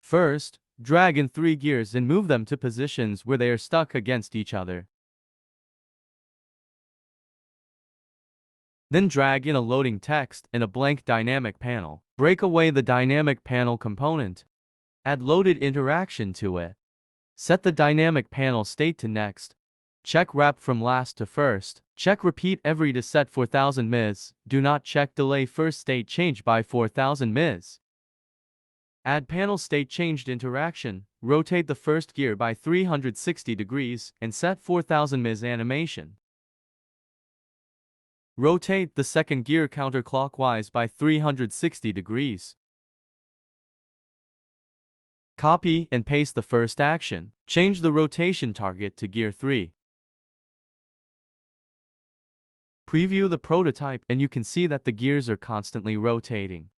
First, drag in 3 gears and move them to positions where they are stuck against each other. Then drag in a loading text and a blank dynamic panel. Break away the dynamic panel component. Add loaded interaction to it. Set the dynamic panel state to next. Check wrap from last to first. Check repeat every to set 4000 ms. Do not check delay first state change by 4000 ms. Add panel state changed interaction. Rotate the first gear by 360 degrees and set 4000 ms animation. Rotate the second gear counterclockwise by 360 degrees. Copy and paste the first action. Change the rotation target to gear 3. Preview the prototype and you can see that the gears are constantly rotating.